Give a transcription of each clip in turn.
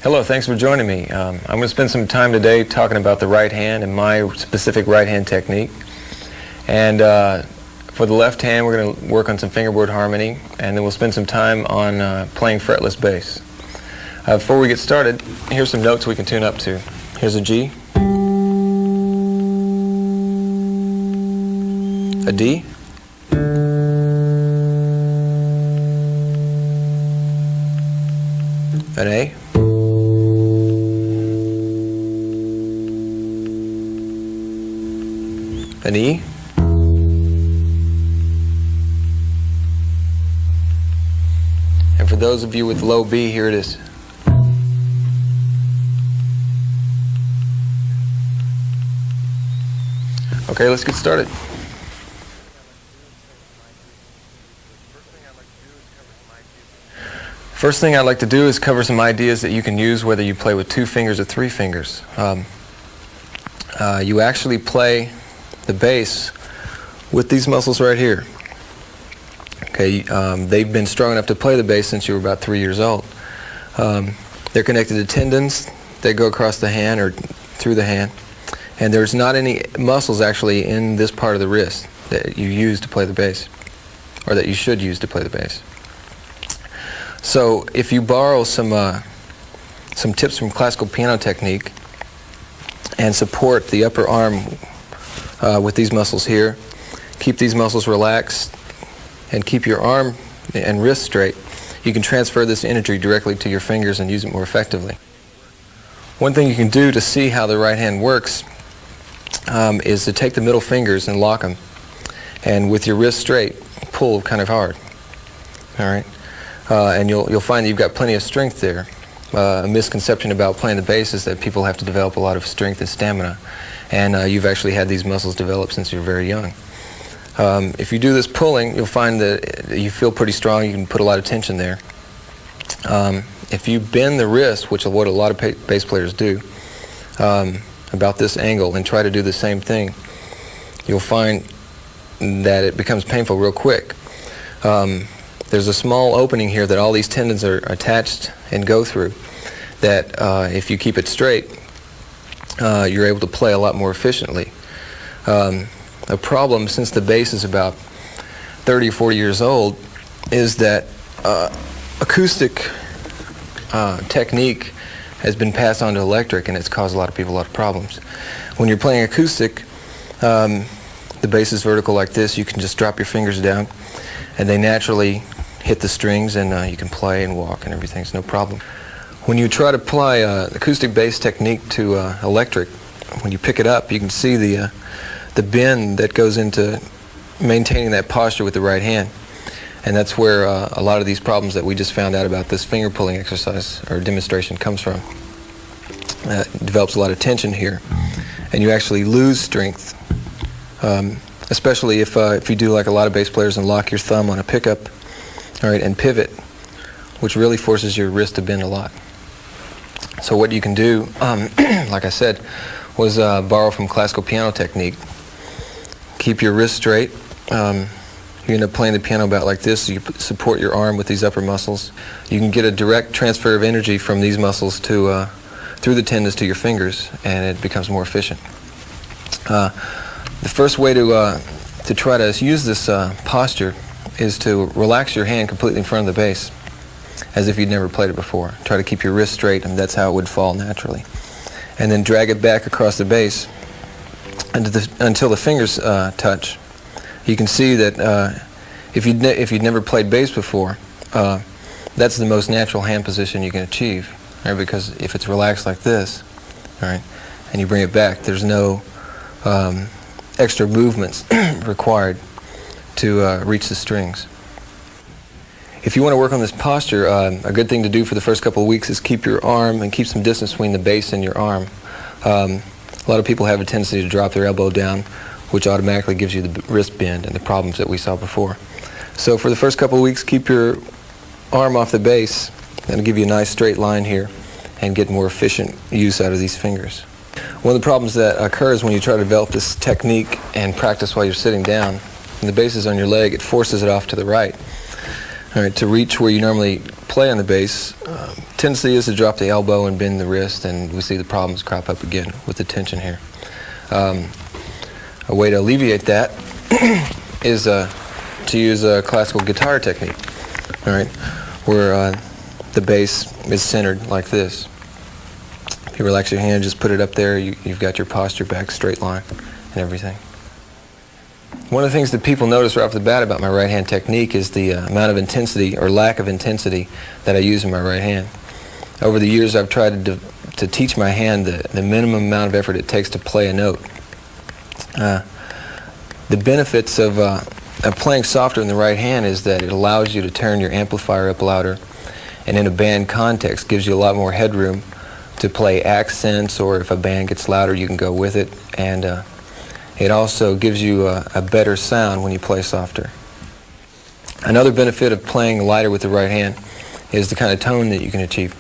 Hello, thanks for joining me. I'm going to spend some time today talking about the right hand and my specific right hand technique. And for the left hand, we're going to work on some fingerboard harmony, and then we'll spend some time on playing fretless bass. Before we get started, here's some notes we can tune up to. Here's a G, a D, an A, an E, and for those of you with low B, here it is. Okay, let's get started. First thing I'd like to do is cover some ideas that you can use whether you play with 2 fingers or 3 fingers. You actually play the bass with these muscles right here. Okay, they've been strong enough to play the bass since you were about 3 years old. They're connected to tendons that go across the hand or through the hand, and there's not any muscles actually in this part of the wrist that you use to play the bass, or that you should use to play the bass. So if you borrow some tips from classical piano technique and support the upper arm with these muscles here, keep these muscles relaxed, and keep your arm and wrist straight, you can transfer this energy directly to your fingers and use it more effectively. One thing you can do to see how the right hand works is to take the middle fingers and lock them, and with your wrist straight, pull kind of hard. All right, and you'll find that you've got plenty of strength there. A misconception about playing the bass is that people have to develop a lot of strength and stamina, and you've actually had these muscles develop since you're very young. If you do this pulling, you'll find that you feel pretty strong. You can put a lot of tension there. If you bend the wrist, which is what a lot of bass players do, about this angle, and try to do the same thing, you'll find that it becomes painful real quick. There's a small opening here that all these tendons are attached and go through, that if you keep it straight, you're able to play a lot more efficiently. A problem, since the bass is about 30 or 40 years old, is that acoustic technique has been passed on to electric, and it's caused a lot of people a lot of problems. When you're playing acoustic, the bass is vertical like this. You can just drop your fingers down, and they naturally hit the strings, and you can play and walk and everything. It's no problem. When you try to apply acoustic bass technique to electric, when you pick it up, you can see the bend that goes into maintaining that posture with the right hand. And that's where a lot of these problems that we just found out about this finger pulling exercise or demonstration comes from. It develops a lot of tension here, and you actually lose strength, especially if you do like a lot of bass players and lock your thumb on a pickup, all right, and pivot, which really forces your wrist to bend a lot. So what you can do, like I said, was borrow from classical piano technique. Keep your wrist straight. You end up playing the piano about like this. So you support your arm with these upper muscles. You can get a direct transfer of energy from these muscles to through the tendons to your fingers, and it becomes more efficient. The first way to try to use this posture is to relax your hand completely in front of the bass, as if you'd never played it before. Try to keep your wrist straight, and that's how it would fall naturally. And then drag it back across the bass until the fingers touch. You can see that if you'd never played bass before, that's the most natural hand position you can achieve, right? Because if it's relaxed like this, all right, and you bring it back, there's no extra movements required to reach the strings. If you want to work on this posture, a good thing to do for the first couple of weeks is keep your arm and keep some distance between the bass and your arm. A lot of people have a tendency to drop their elbow down, which automatically gives you the wrist bend and the problems that we saw before. So for the first couple of weeks, keep your arm off the bass. That'll give you a nice straight line here and get more efficient use out of these fingers. One of the problems that occurs when you try to develop this technique and practice while you're sitting down, and the bass is on your leg, it forces it off to the right. All right, to reach where you normally play on the bass, tendency is to drop the elbow and bend the wrist, and we see the problems crop up again with the tension here. A way to alleviate that is to use a classical guitar technique, all right, where the bass is centered like this. If you relax your hand, just put it up there, you've got your posture back, straight line, and everything. One of the things that people notice right off the bat about my right hand technique is the amount of intensity or lack of intensity that I use in my right hand. Over the years, I've tried to teach my hand the minimum amount of effort it takes to play a note. The benefits of playing softer in the right hand is that it allows you to turn your amplifier up louder, and in a band context gives you a lot more headroom to play accents, or if a band gets louder you can go with it, and it also gives you a better sound when you play softer. Another benefit of playing lighter with the right hand is the kind of tone that you can achieve.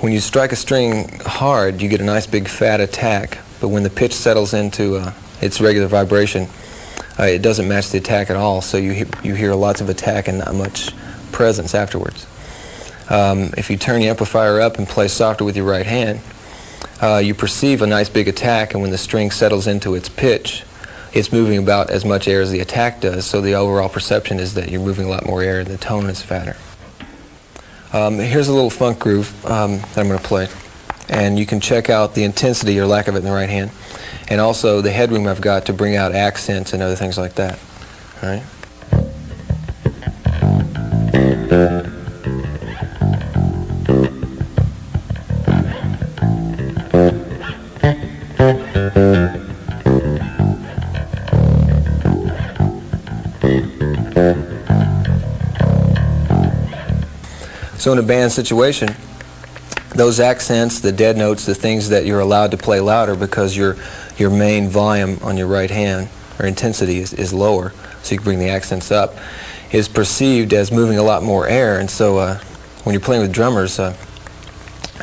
When you strike a string hard, you get a nice big fat attack, but when the pitch settles into its regular vibration, it doesn't match the attack at all, so you hear lots of attack and not much presence afterwards. If you turn the amplifier up and play softer with your right hand, you perceive a nice big attack, and when the string settles into its pitch, it's moving about as much air as the attack does, so the overall perception is that you're moving a lot more air and the tone is fatter. Here's a little funk groove that I'm going to play, and you can check out the intensity or lack of it in the right hand, and also the headroom I've got to bring out accents and other things like that. All right? So in a band situation, those accents, the dead notes, the things that you're allowed to play louder because your main volume on your right hand, or intensity, is lower, so you can bring the accents up, is perceived as moving a lot more air. And so when you're playing with drummers,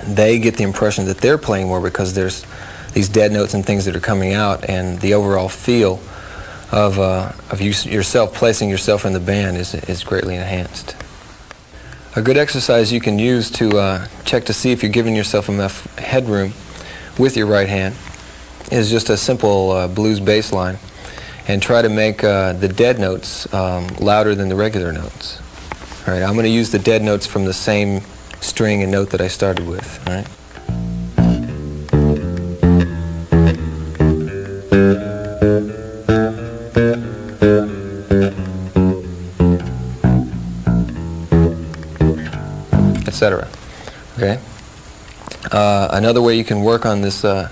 they get the impression that they're playing more because there's these dead notes and things that are coming out, and the overall feel of yourself placing yourself in the band is greatly enhanced. A good exercise you can use to check to see if you're giving yourself enough headroom with your right hand is just a simple blues bass line, and try to make the dead notes louder than the regular notes. All right, I'm going to use the dead notes from the same string and note that I started with. All right. Etc. Okay. Another way you can work on this, as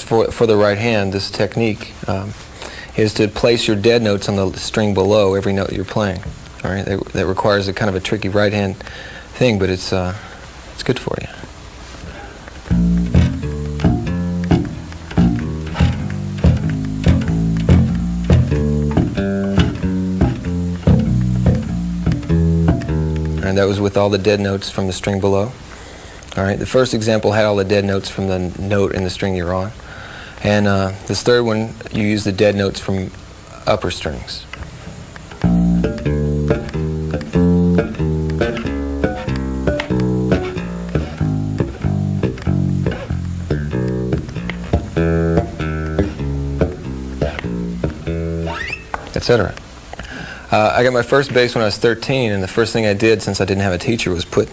for the right hand, this technique, is to place your dead notes on the string below every note you're playing. All right. That requires a kind of a tricky right hand thing, but it's good for you. And that was with all the dead notes from the string below. All right, the first example had all the dead notes from the note in the string you're on. And this third one, you use the dead notes from upper strings. Etc. I got my first bass when I was 13, and the first thing I did, since I didn't have a teacher, was put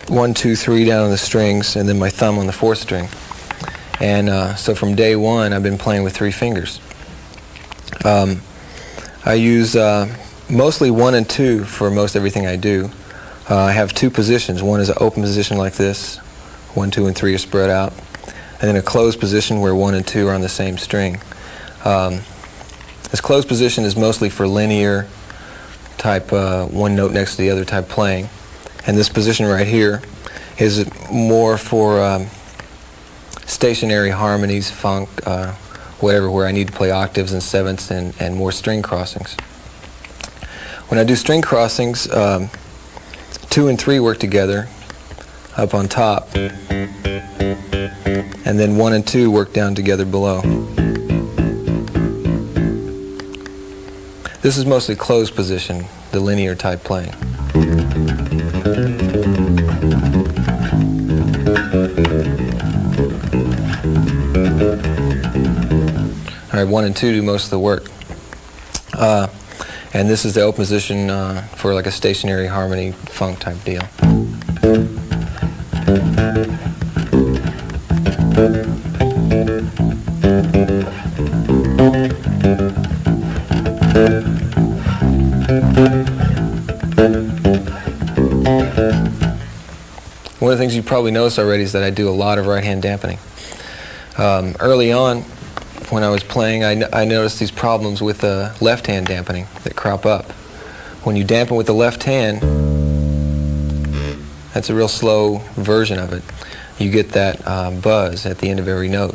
1, 2, 3 down on the strings, and then my thumb on the 4th string. And so from day one, I've been playing with 3 fingers. I use mostly 1 and 2 for most everything I do. I have 2 positions. One is an open position like this, 1, 2, and 3 are spread out, and then a closed position where 1 and 2 are on the same string. This closed position is mostly for linear type, one note next to the other type playing. And this position right here is more for stationary harmonies, funk, whatever, where I need to play octaves and sevenths and more string crossings. When I do string crossings, 2 and 3 work together up on top, and then 1 and 2 work down together below. This is mostly closed position, the linear type playing. All right, 1 and 2 do most of the work. And this is the open position for like a stationary harmony funk type deal. One of the things you probably noticed already is that I do a lot of right hand dampening. Early on, when I was playing, I noticed these problems with left hand dampening that crop up. When you dampen with the left hand, that's a real slow version of it. You get that buzz at the end of every note.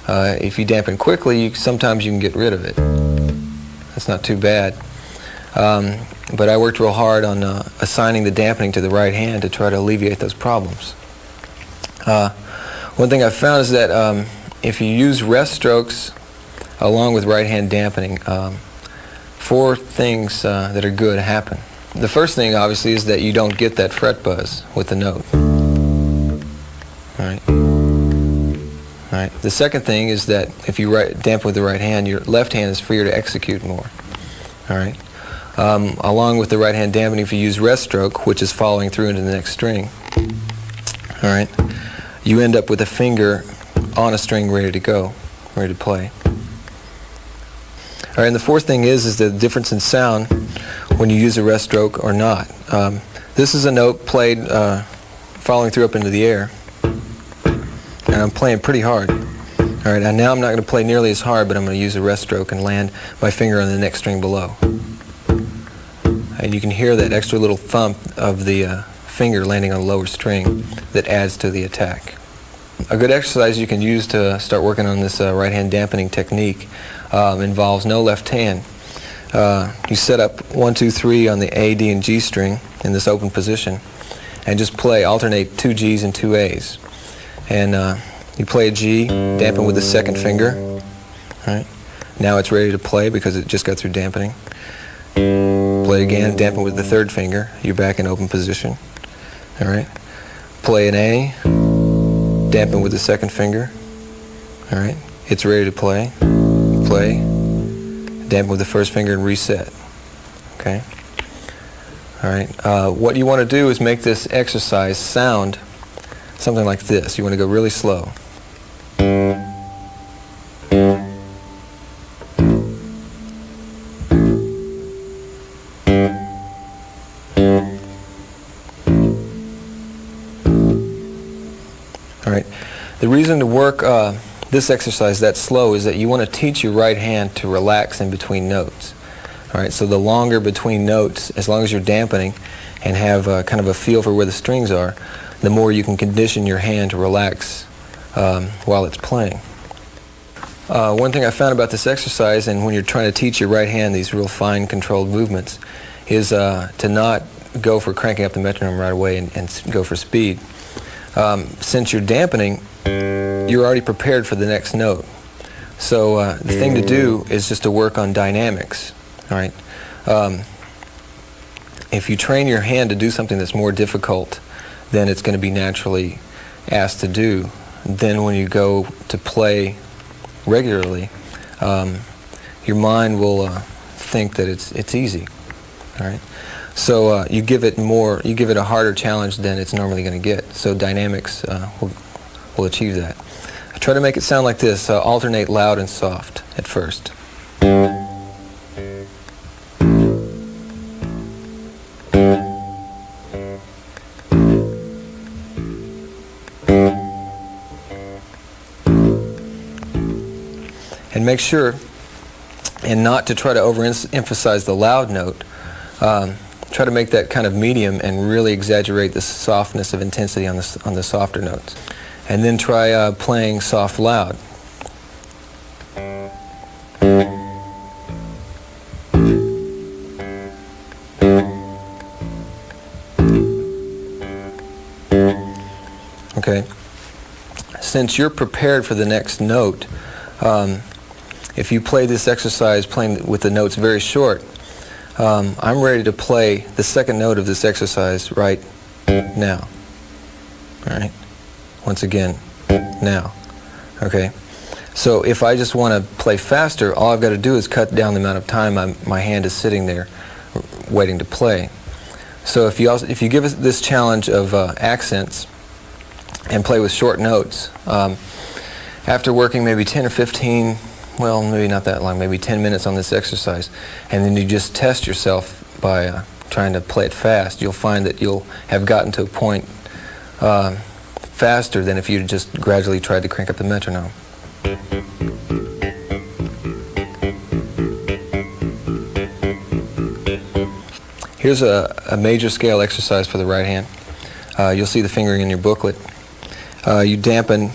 If you dampen quickly, sometimes you can get rid of it. That's not too bad. But I worked real hard on assigning the dampening to the right hand to try to alleviate those problems. One thing I found is that if you use rest strokes along with right hand dampening, 4 things that are good happen. The first thing, obviously, is that you don't get that fret buzz with the note. All right. All right. The second thing is that if you dampen with the right hand, your left hand is freer to execute more. All right. Along with the right hand dampening, if you use rest stroke, which is following through into the next string, all right, you end up with a finger on a string ready to go, ready to play. All right, and the fourth thing is the difference in sound when you use a rest stroke or not. This is a note played following through up into the air, and I'm playing pretty hard. All right, and now I'm not going to play nearly as hard, but I'm going to use a rest stroke and land my finger on the next string below. And you can hear that extra little thump of the finger landing on a lower string that adds to the attack. A good exercise you can use to start working on this right hand dampening technique involves no left hand. You set up 1, 2, 3 on the A, D, and G string in this open position and just alternate 2 Gs and 2 As. And you play a G, dampen with the second finger. All right. Now it's ready to play because it just got through dampening. Play again, dampen with the third finger. You're back in open position. All right. Play an A, dampen with the second finger. All right. It's ready to play. Play, dampen with the first finger and reset. Okay. All right. What you want to do is make this exercise sound something like this. You want to go really slow. All right. The reason to work this exercise that slow is that you want to teach your right hand to relax in between notes. All right. So the longer between notes, as long as you're dampening and have kind of a feel for where the strings are, the more you can condition your hand to relax while it's playing. One thing I found about this exercise, and when you're trying to teach your right hand these real fine controlled movements, is to not go for cranking up the metronome right away and go for speed. Since you're dampening, you're already prepared for the next note. So the thing to do is just to work on dynamics. All right. If you train your hand to do something that's more difficult than it's going to be naturally asked to do, then when you go to play regularly, your mind will think that it's easy. All right. So you give it a harder challenge than it's normally going to get. So dynamics will achieve that. I try to make it sound like this: alternate loud and soft at first. And make sure, and not to try to overemphasize the loud note, try to make that kind of medium and really exaggerate the softness of intensity on the softer notes. And then try playing soft loud. Okay. Since you're prepared for the next note, if you play this exercise playing with the notes very short, I'm ready to play the second note of this exercise right now. All right? Once again, now. Okay? So if I just want to play faster, all I've got to do is cut down the amount of time my hand is sitting there waiting to play. So if you give us this challenge of accents and play with short notes, after working maybe 10 or 15, well, maybe not that long, maybe 10 minutes on this exercise, and then you just test yourself by trying to play it fast, you'll find that you'll have gotten to a point faster than if you just gradually tried to crank up the metronome. Here's a major scale exercise for the right hand. You'll see the fingering in your booklet. You dampen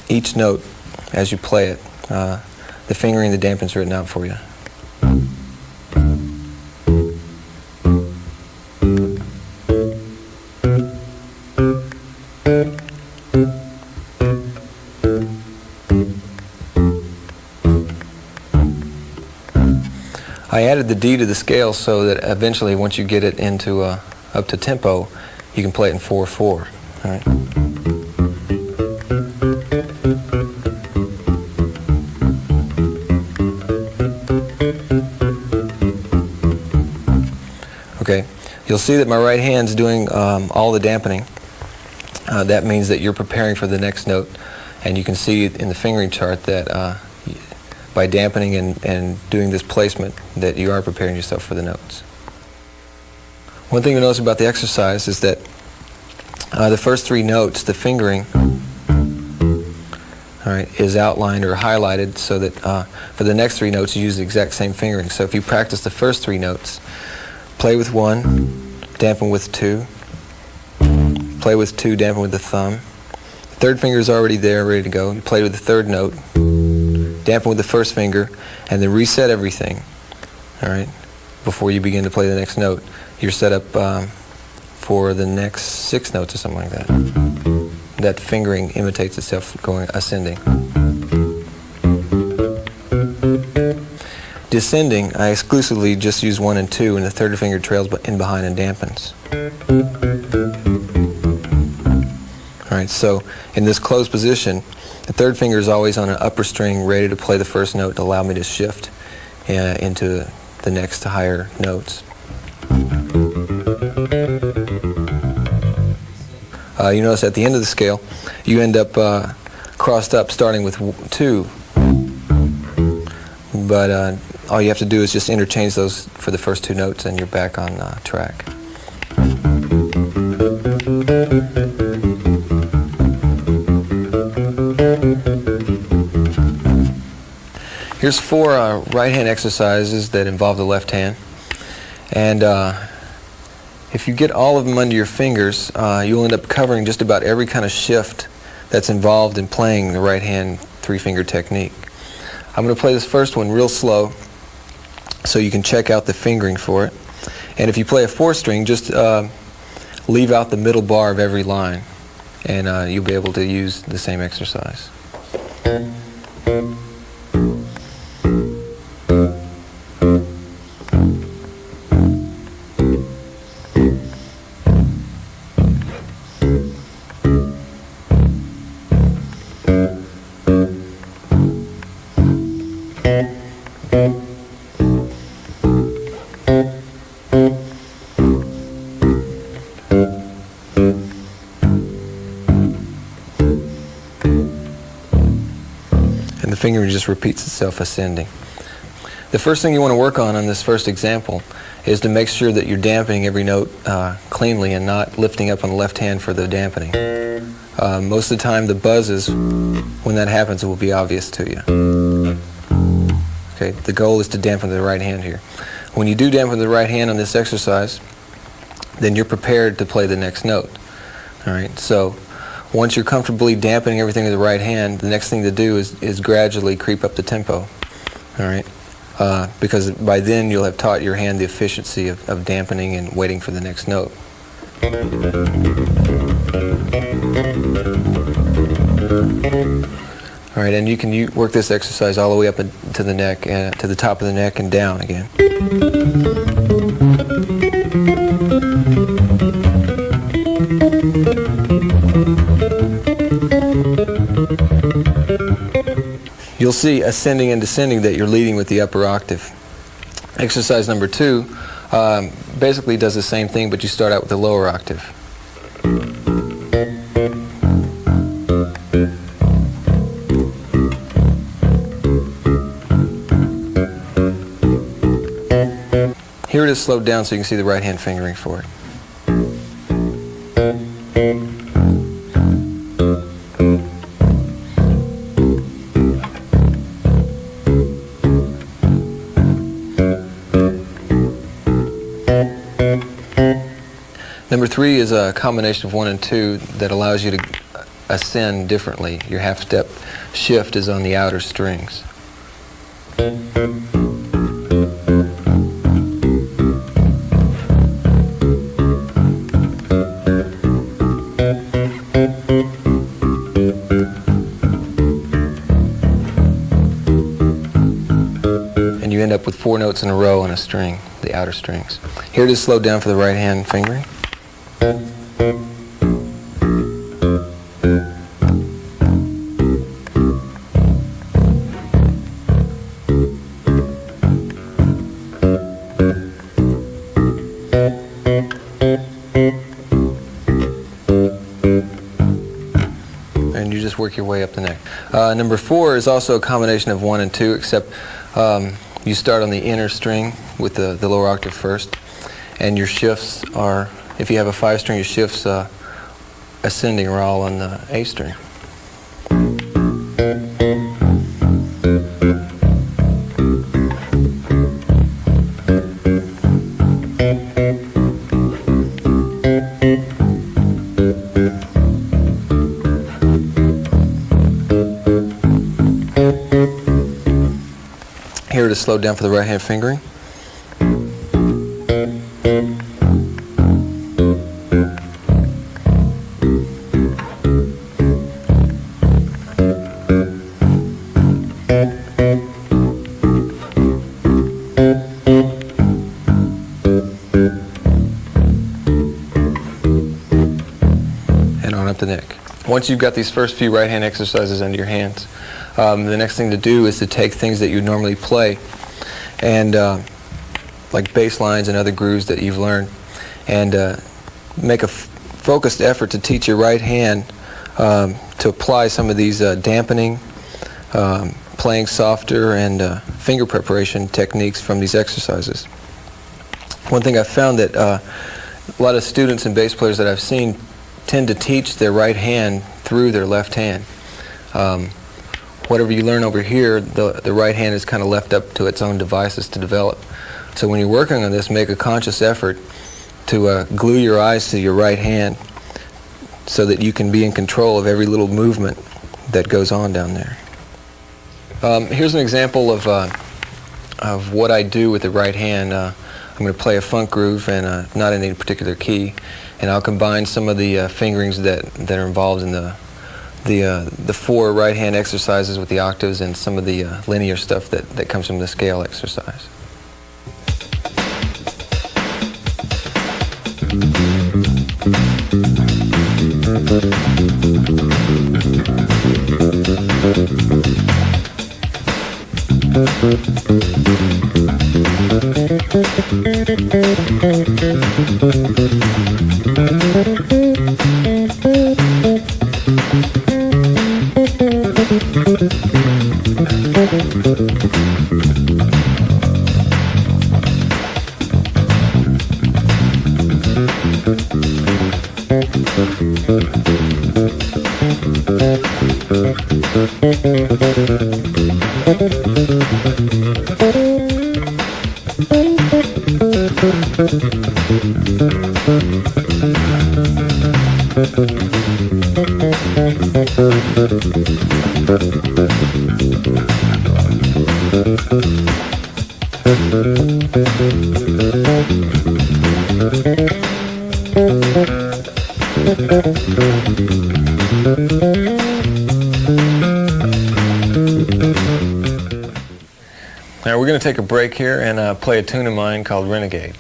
each note as you play it. The fingering, the dampen's written out for you. I added the D to the scale so that eventually, once you get it into up to tempo, you can play it in 4/4. All right. Okay. You'll see that my right hand's doing all the dampening. That means that you're preparing for the next note, and you can see in the fingering chart that by dampening and doing this placement that you are preparing yourself for the notes. One thing to notice about the exercise is that the first three notes, the fingering, all right, is outlined or highlighted so that for the next three notes you use the exact same fingering. So if you practice the first three notes, play with 1, dampen with 2, play with 2, dampen with the thumb. The third finger is already there, ready to go. You play with the third note, dampen with the first finger, and then reset everything, all right, before you begin to play the next note. You're set up for the next 6 notes or something like that. That fingering imitates itself going ascending. Descending, I exclusively just use 1 and 2, and the third finger trails in behind and dampens. All right, so in this closed position, the third finger is always on an upper string, ready to play the first note to allow me to shift into the next higher notes. You notice at the end of the scale, you end up crossed up starting with 2. But all you have to do is just interchange those for the first 2 notes and you're back on track. Here's 4 right-hand exercises that involve the left hand. And if you get all of them under your fingers, you'll end up covering just about every kind of shift that's involved in playing the right-hand 3-finger technique. I'm going to play this first one real slow so you can check out the fingering for it. And if you play a 4-string, just leave out the middle bar of every line, and you'll be able to use the same exercise. And the fingering just repeats itself ascending. The first thing you want to work on this first example is to make sure that you're dampening every note cleanly and not lifting up on the left hand for the dampening. Most of the time the buzzes, when that happens, it will be obvious to you. Okay, the goal is to dampen the right hand here. When you do dampen the right hand on this exercise, then you're prepared to play the next note. All right, so once you're comfortably dampening everything with the right hand, the next thing to do is gradually creep up the tempo. All right, because by then you'll have taught your hand the efficiency of dampening and waiting for the next note. All right, and you can work this exercise all the way up to the neck, to the top of the neck and down again. You'll see ascending and descending that you're leading with the upper octave. Exercise number 2 basically does the same thing, but you start out with the lower octave. Here it is slowed down so you can see the right hand fingering for it. Number 3 is a combination of 1 and 2 that allows you to ascend differently. Your half-step shift is on the outer strings. And you end up with 4 notes in a row on a string, the outer strings. Here it is slowed down for the right hand fingering. And you just work your way up the neck. Number 4 is also a combination of 1 and 2, except you start on the inner string with the lower octave first, and your shifts are, if you have a 5 string, your shifts ascending are all on the A string. Here it is slowed down for the right hand fingering. And on up the neck. Once you've got these first few right hand exercises under your hands, the next thing to do is to take things that you normally play, and like bass lines and other grooves that you've learned, and make a focused effort to teach your right hand to apply some of these dampening, playing softer, and finger preparation techniques from these exercises. One thing I've found that a lot of students and bass players that I've seen tend to teach their right hand through their left hand. Whatever you learn over here, the right hand is kind of left up to its own devices to develop. So when you're working on this, make a conscious effort to glue your eyes to your right hand so that you can be in control of every little movement that goes on down there. Here's an example of what I do with the right hand. I'm going to play a funk groove, and not in any particular key, and I'll combine some of the fingerings that are involved in the 4 right hand exercises with the octaves and some of the linear stuff that comes from the scale exercise. Now we're going to take a break here and play a tune of mine called Renegade.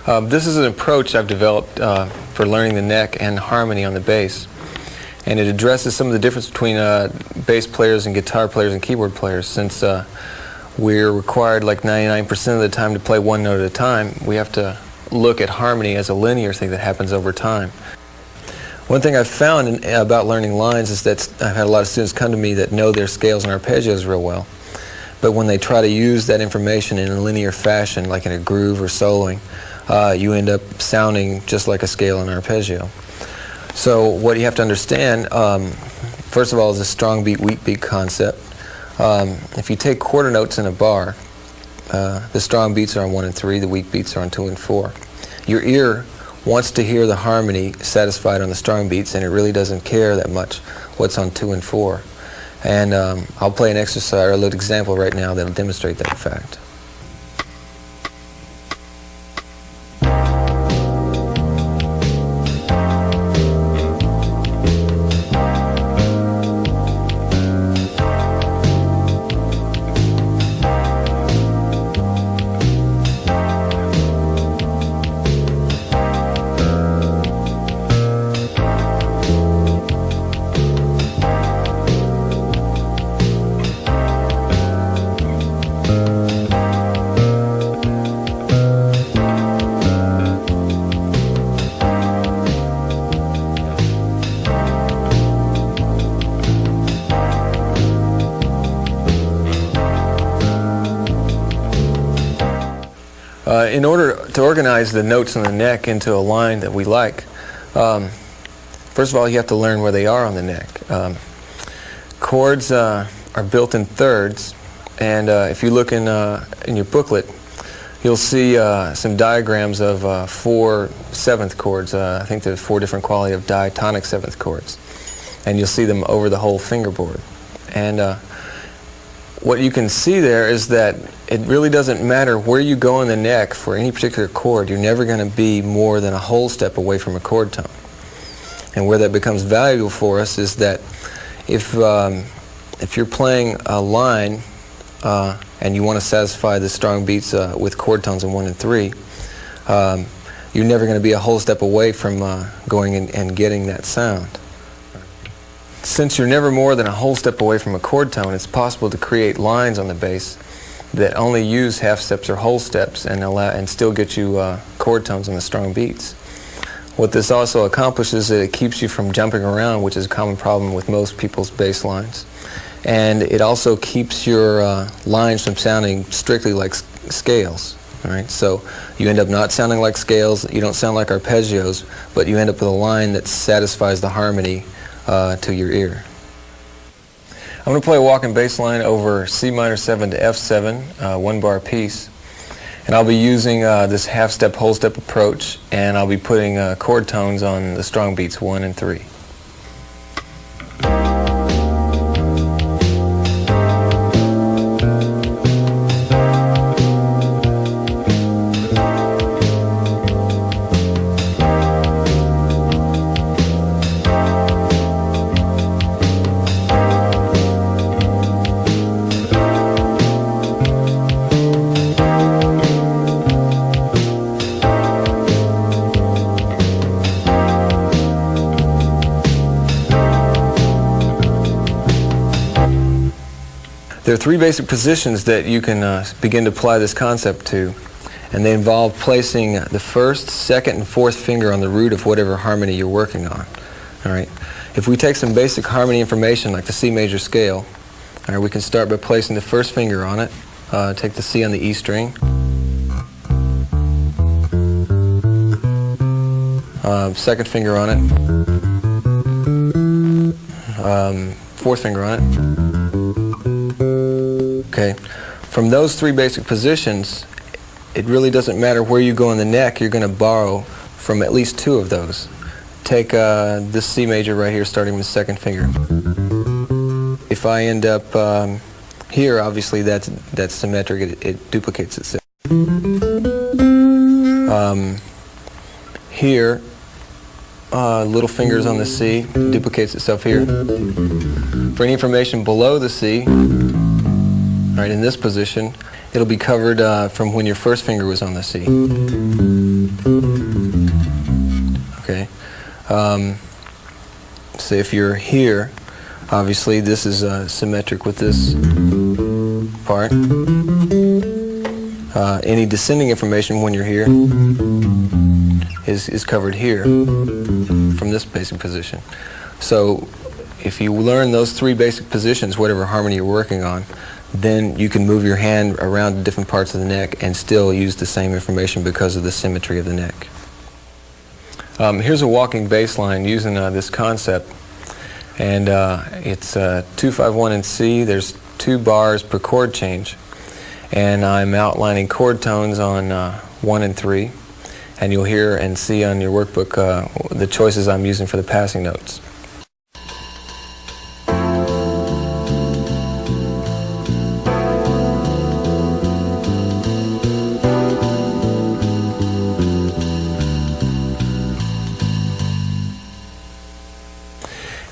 This is an approach I've developed for learning the neck and harmony on the bass. And it addresses some of the difference between bass players and guitar players and keyboard players. Since we're required like 99% of the time to play one note at a time, we have to look at harmony as a linear thing that happens over time. One thing I've found about learning lines is that I've had a lot of students come to me that know their scales and arpeggios real well. But when they try to use that information in a linear fashion, like in a groove or soloing, you end up sounding just like a scale and arpeggio. So what you have to understand, first of all, is the strong beat, weak beat concept. If you take quarter notes in a bar, the strong beats are on 1 and 3, the weak beats are on 2 and 4. Your ear wants to hear the harmony satisfied on the strong beats, and it really doesn't care that much what's on 2 and 4. And I'll play an exercise or a little example right now that'll demonstrate that fact. In order to organize the notes on the neck into a line that we like, first of all, you have to learn where they are on the neck. Chords are built in thirds, and if you look in your booklet, you'll see some diagrams of 4 seventh chords. I think there's 4 different quality of diatonic seventh chords, and you'll see them over the whole fingerboard. And what you can see there is that it really doesn't matter where you go in the neck for any particular chord. You're never going to be more than a whole step away from a chord tone. And where that becomes valuable for us is that if you're playing a line and you want to satisfy the strong beats with chord tones in 1 and 3, you're never going to be a whole step away from going and getting that sound. Since you're never more than a whole step away from a chord tone, it's possible to create lines on the bass that only use half steps or whole steps and still get you chord tones on the strong beats. What this also accomplishes is it keeps you from jumping around, which is a common problem with most people's bass lines. And it also keeps your lines from sounding strictly like scales. All right? So you end up not sounding like scales, you don't sound like arpeggios, but you end up with a line that satisfies the harmony to your ear. I'm going to play a walking bass line over C minor 7 to F7, 1 bar piece. And I'll be using this half step, whole step approach, and I'll be putting chord tones on the strong beats 1 and 3. There are 3 basic positions that you can begin to apply this concept to, and they involve placing the 1st, 2nd, and 4th finger on the root of whatever harmony you're working on. All right. If we take some basic harmony information like the C major scale, all right, we can start by placing the 1st finger on it. Take the C on the E string. 2nd finger on it. 4th finger on it. Okay. From those 3 basic positions, it really doesn't matter where you go in the neck, you're going to borrow from at least 2 of those. Take this C major right here, starting with the 2nd finger. If I end up here, obviously that's symmetric, it duplicates itself. Here, little fingers on the C, duplicates itself here. For any information below the C, right, in this position, it'll be covered from when your first finger was on the C. Okay. So if you're here, obviously this is symmetric with this part. Any descending information when you're here is covered here from this basic position. So if you learn those three basic positions, whatever harmony you're working on, then you can move your hand around different parts of the neck and still use the same information because of the symmetry of the neck. Here's a walking bass line using this concept, and it's 2-5-1 in C. There's 2 bars per chord change, and I'm outlining chord tones on 1 and 3, and you'll hear and see on your workbook the choices I'm using for the passing notes.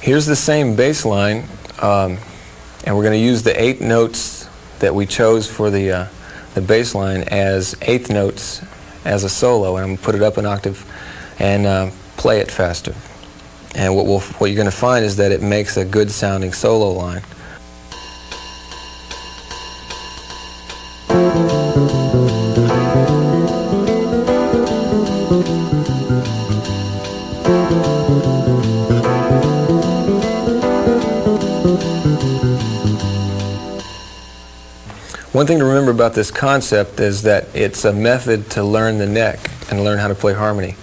Here's the same bass line, and we're going to use the 8 notes that we chose for the bass line as 8th notes as a solo, and I'm going to put it up an octave and play it faster. And what you're going to find is that it makes a good sounding solo line. One thing to remember about this concept is that it's a method to learn the neck and learn how to play harmony.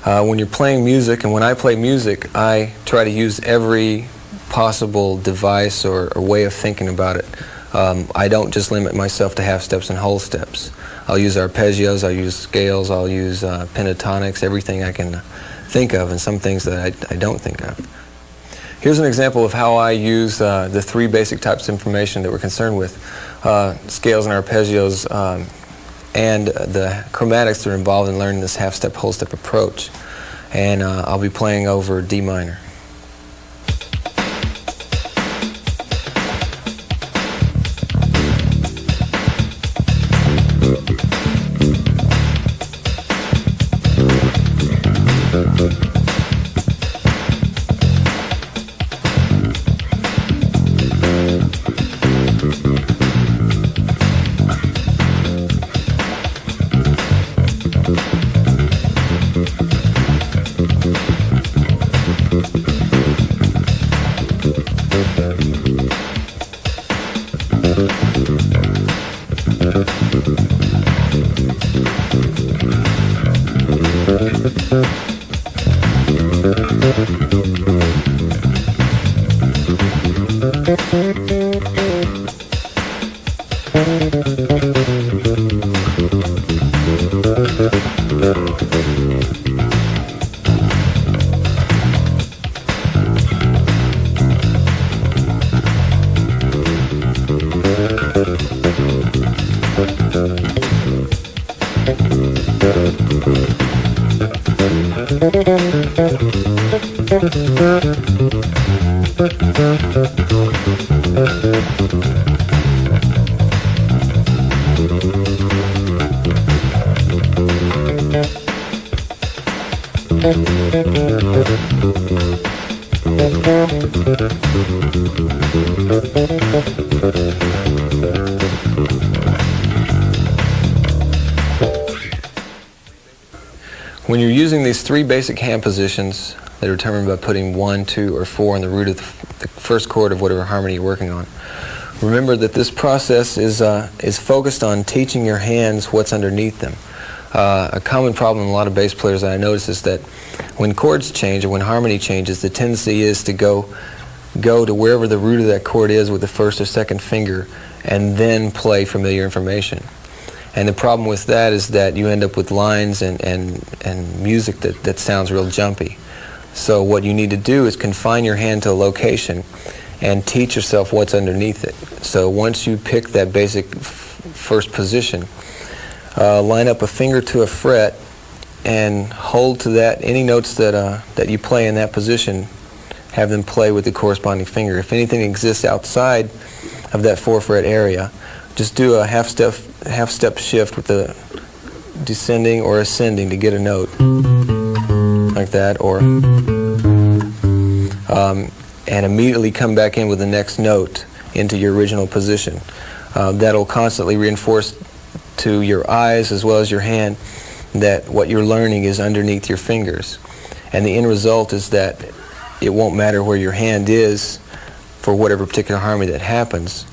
When you're playing music, and when I play music, I try to use every possible device or way of thinking about it. I don't just limit myself to half steps and whole steps. I'll use arpeggios, I'll use scales, I'll use pentatonics, everything I can think of, and some things that I don't think of. Here's an example of how I use the 3 basic types of information that we're concerned with. Scales and arpeggios and the chromatics that are involved in learning this half-step, whole-step approach. And I'll be playing over D minor. When you're using these 3 basic hand positions that are determined by putting 1, 2, or 4 on the root of the first chord of whatever harmony you're working on, remember that this process is focused on teaching your hands what's underneath them. A common problem in a lot of bass players that I notice is that when chords change or when harmony changes, the tendency is to go to wherever the root of that chord is with the first or second finger and then play familiar information. And the problem with that is that you end up with lines and music that sounds real jumpy. So what you need to do is confine your hand to a location and teach yourself what's underneath it. So once you pick that basic first position, line up a finger to a fret and hold to that. Any notes that you play in that position, have them play with the corresponding finger. If anything exists outside of that 4-fret area, just do a half step shift with the descending or ascending to get a note like that, or and immediately come back in with the next note into your original position. That'll constantly reinforce to your eyes as well as your hand that what you're learning is underneath your fingers. And the end result is that it won't matter where your hand is for whatever particular harmony that happens,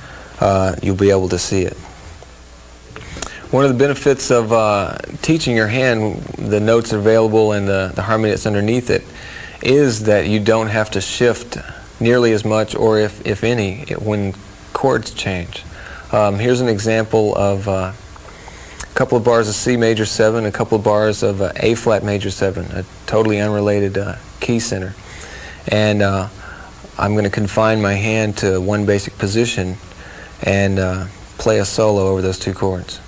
you'll be able to see it. One of the benefits of teaching your hand the notes available and the harmony that's underneath it is that you don't have to shift nearly as much, or if any, when chords change. Here's an example of a couple of bars of C major 7, a couple of bars of A flat major 7, a totally unrelated key center. And I'm going to confine my hand to one basic position and play a solo over those two chords.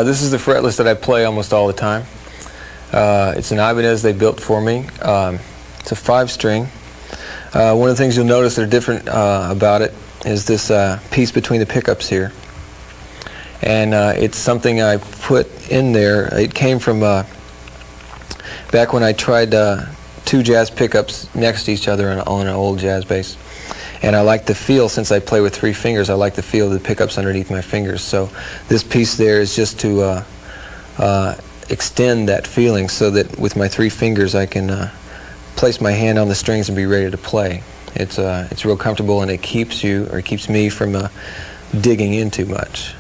This is the fretless that I play almost all the time. It's an Ibanez they built for me. It's a 5-string. One of the things you'll notice that are different about it is this piece between the pickups here. And it's something I put in there. It came from back when I tried 2 jazz pickups next to each other on an old jazz bass. And I like the feel, since I play with 3 fingers, I like the feel of the pickups underneath my fingers. So this piece there is just to extend that feeling so that with my 3 fingers I can place my hand on the strings and be ready to play. It's real comfortable, and it keeps me from digging in too much.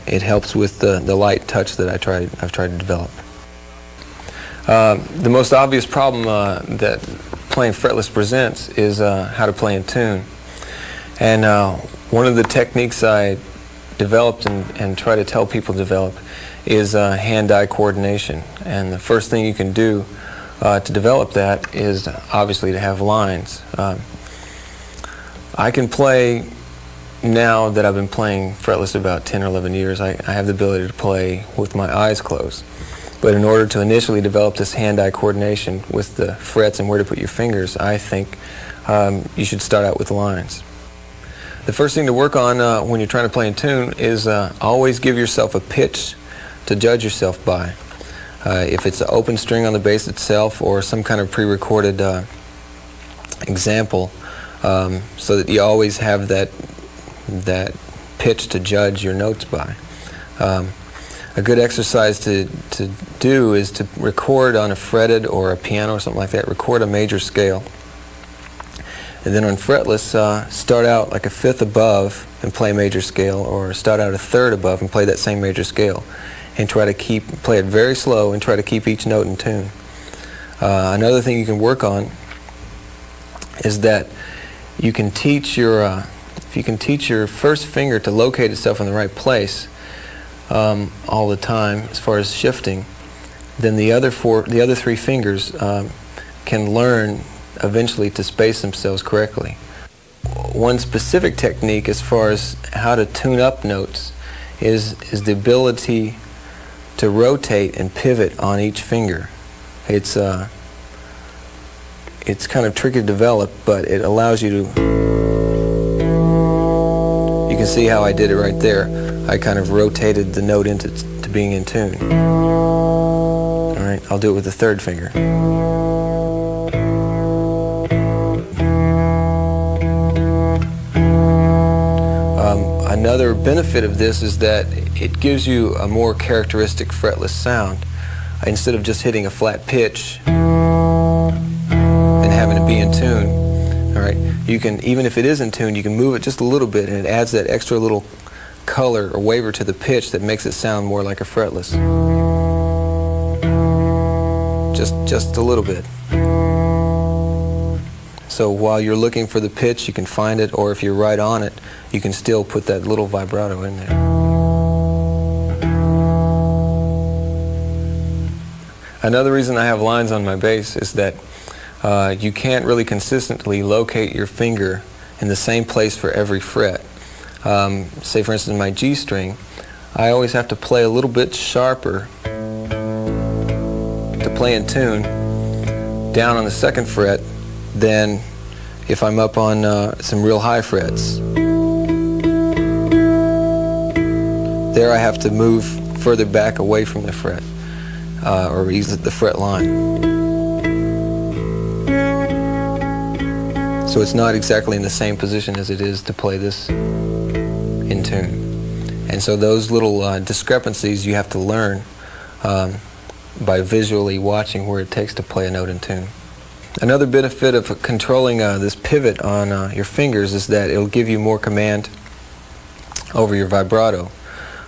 It helps with the light touch that I've tried to develop. The most obvious problem that playing fretless presents is how to play in tune. And one of the techniques I developed and try to tell people to develop is hand-eye coordination. And the first thing you can do to develop that is obviously to have lines. I can play, now that I've been playing fretless about 10 or 11 years, I have the ability to play with my eyes closed. But in order to initially develop this hand-eye coordination with the frets and where to put your fingers, I think you should start out with lines. The first thing to work on when you're trying to play in tune is always give yourself a pitch to judge yourself by. If it's an open string on the bass itself or some kind of pre-recorded example, so that you always have that pitch to judge your notes by. A good exercise to do is to record on a fretted or a piano or something like that, record a major scale. And then on fretless, start out like a 5th above and play major scale, or start out a 3rd above and play that same major scale. And try to play it very slow and try to keep each note in tune. Another thing you can work on is that you can teach if you can teach your first finger to locate itself in the right place, all the time as far as shifting, then the other 3 fingers can learn eventually to space themselves correctly. One specific technique as far as how to tune up notes is the ability to rotate and pivot on each finger. It's kind of tricky to develop, but it allows you to... You can see how I did it right there. I kind of rotated the note into being in tune. All right, I'll do it with the third finger. Another benefit of this is that it gives you a more characteristic fretless sound. Instead of just hitting a flat pitch and having to be in tune, all right, you can, even if it is in tune, you can move it just a little bit and it adds that extra little color or waver to the pitch that makes it sound more like a fretless. Just a little bit. So while you're looking for the pitch, you can find it, or if you're right on it, you can still put that little vibrato in there. Another reason I have lines on my bass is that you can't really consistently locate your finger in the same place for every fret. Say for instance my G string, I always have to play a little bit sharper to play in tune down on the second fret than if I'm up on some real high frets. There I have to move further back away from the fret, or use the fret line. So it's not exactly in the same position as it is to play this in tune. And so those little discrepancies you have to learn by visually watching where it takes to play a note in tune. Another benefit of controlling this pivot on your fingers is that it'll give you more command over your vibrato.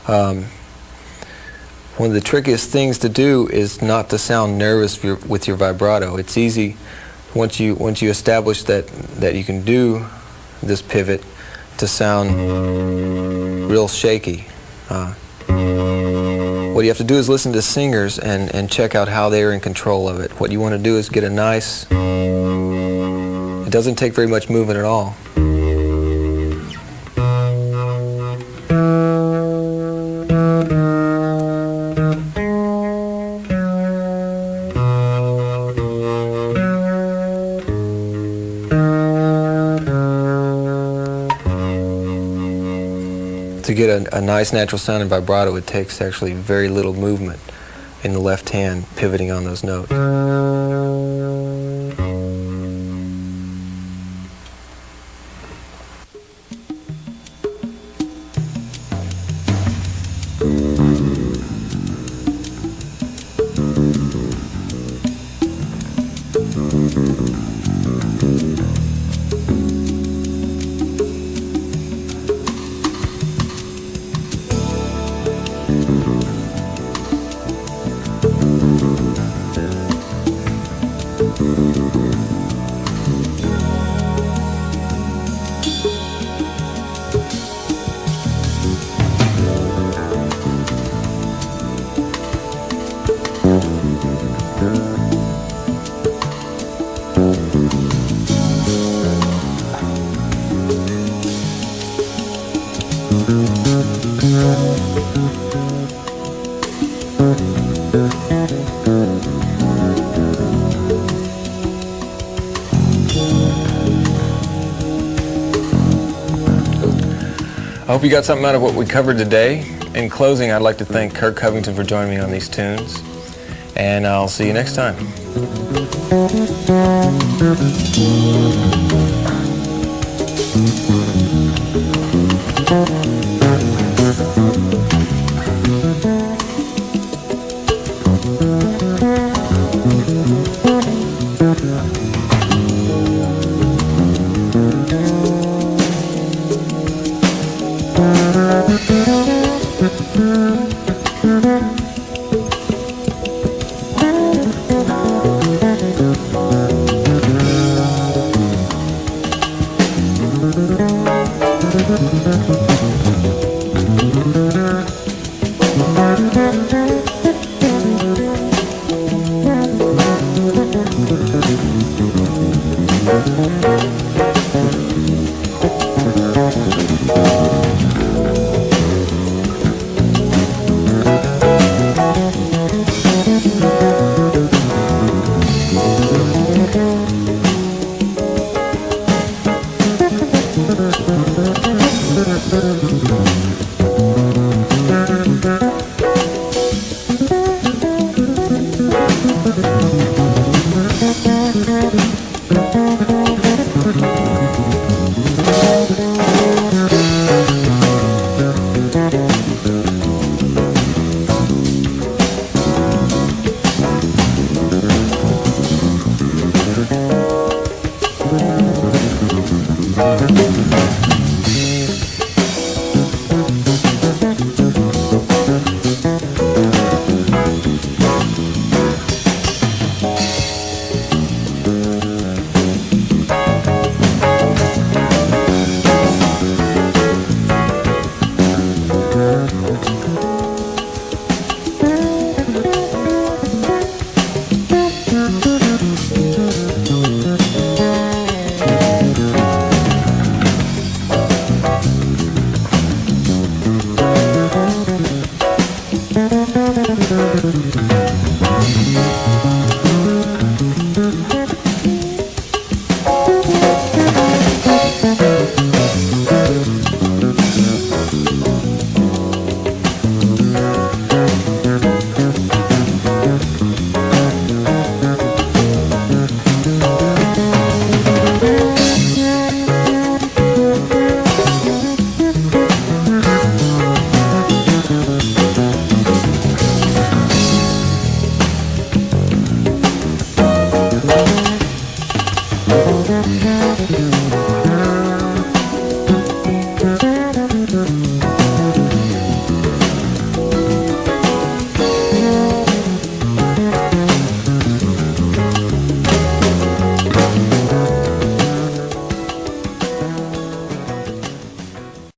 One of the trickiest things to do is not to sound nervous with your vibrato. It's easy once you establish that you can do this pivot to sound real shaky. What you have to do is listen to singers and check out how they're in control of it. What you want to do is get a nice... It doesn't take very much movement at all. To get a nice natural sound in vibrato, it takes actually very little movement in the left hand pivoting on those notes. I hope you got something out of what we covered today. In closing, I'd like to thank Kirk Covington for joining me on these tunes, and I'll see you next time.